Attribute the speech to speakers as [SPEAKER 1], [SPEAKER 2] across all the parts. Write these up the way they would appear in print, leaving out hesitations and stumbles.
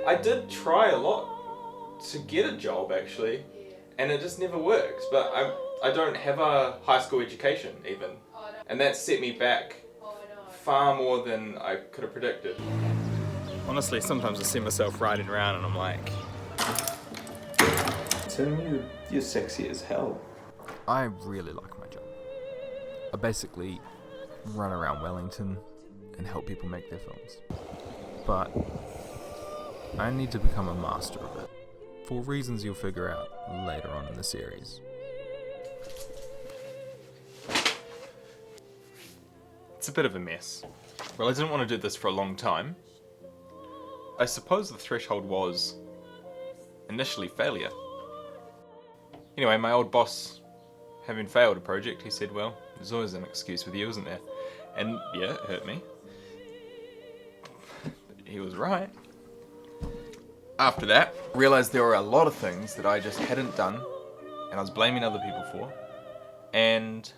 [SPEAKER 1] I did try a lot to get a job actually, and it just never worked. But I don't have a high school education even, and that set me back far more than I could have predicted. Honestly, sometimes I see myself riding around and I'm like, Tim, you're sexy as hell.
[SPEAKER 2] I really like my job. I basically run around Wellington and help people make their films. But I need to become a master of it, for reasons you'll figure out later on in the series.
[SPEAKER 1] It's a bit of a mess. Well, I didn't want to do this for a long time. I suppose the threshold was initially failure. Anyway, my old boss, having failed a project, he said, well, there's always an excuse with you, isn't there? And yeah, it hurt me. He was right. After that, I realised there were a lot of things that I just hadn't done, and I was blaming other people for, and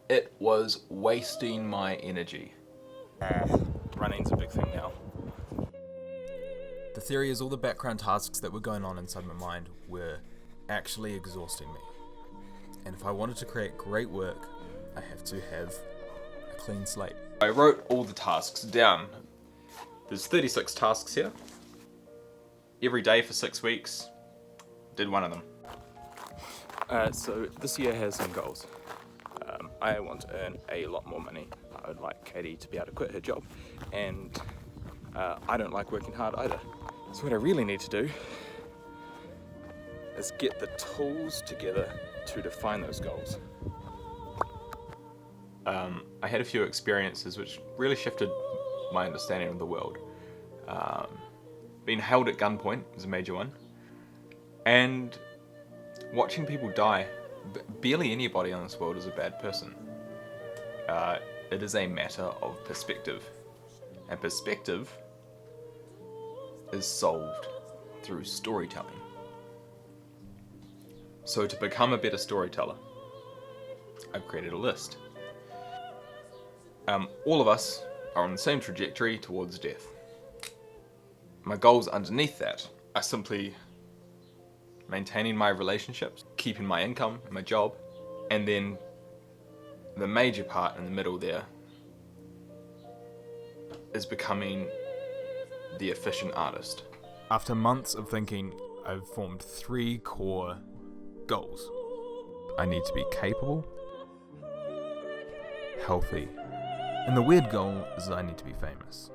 [SPEAKER 1] it was wasting my energy. Running's a big thing now.
[SPEAKER 2] The theory is all the background tasks that were going on inside my mind were actually exhausting me. And if I wanted to create great work, I have to have a clean slate.
[SPEAKER 1] I wrote all the tasks down. There's 36 tasks here. Every day for 6 weeks, did one of them.
[SPEAKER 3] So this year has some goals. I want to earn a lot more money. I would like Katie to be able to quit her job, and I don't like working hard either. So what I really need to do is get the tools together to define those goals.
[SPEAKER 1] I had a few experiences which really shifted my understanding of the world. Being held at gunpoint is a major one. And watching people die. Barely anybody on this world is a bad person. It is a matter of perspective. And perspective is solved through storytelling. So to become a better storyteller, I've created a list. All of us are on the same trajectory towards death. My goals underneath that are simply maintaining my relationships, keeping my income, my job, and then the major part in the middle there is becoming the efficient artist.
[SPEAKER 2] After months of thinking, I've formed 3 core goals. I need to be capable, healthy, and the weird goal is that I need to be famous.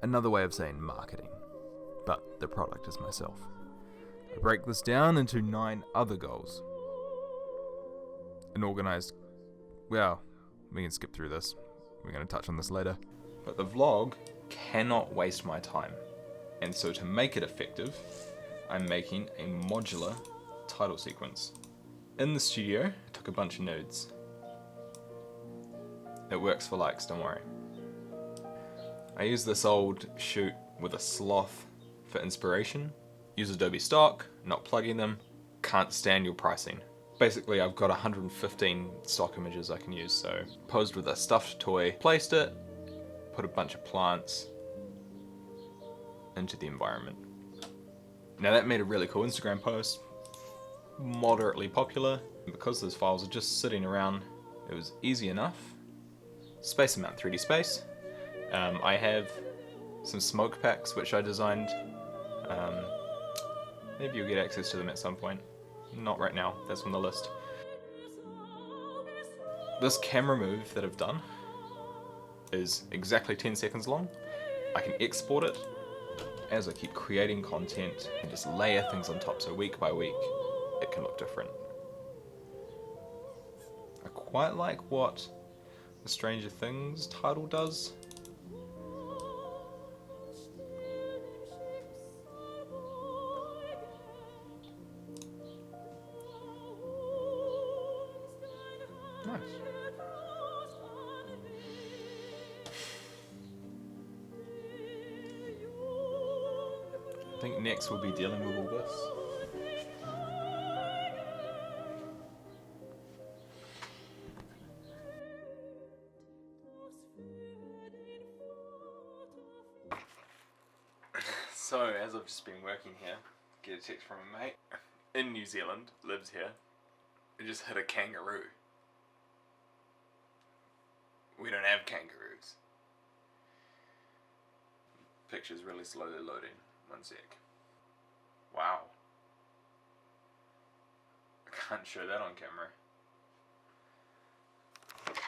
[SPEAKER 2] Another way of saying marketing, but the product is myself. I break this down into 9 other goals. An organized... Well, we can skip through this. We're going to touch on this later.
[SPEAKER 1] But the vlog cannot waste my time. And so to make it effective, I'm making a modular title sequence. In the studio, I took a bunch of nodes. It works for likes, don't worry. I use this old shoot with a sloth for inspiration. Use Adobe stock, not plugging them. Can't stand your pricing. Basically, I've got 115 stock images I can use, so posed with a stuffed toy, placed it, put a bunch of plants into the environment. Now that made a really cool Instagram post, moderately popular, and because those files are just sitting around, it was easy enough. Space Amount 3D Space. I have some smoke packs which I designed. Maybe you'll get access to them at some point. Not right now, that's on the list. This camera move that I've done is exactly 10 seconds long. I can export it as I keep creating content and just layer things on top, so week by week it can look different. I quite like what the Stranger Things title does. Nice. I think next we'll be dealing with all this. So, as I've just been working here, get a text from a mate in New Zealand, lives here. I just hit a kangaroo. We don't have kangaroos. Picture's really slowly loading. One sec. Wow. I can't show that on camera.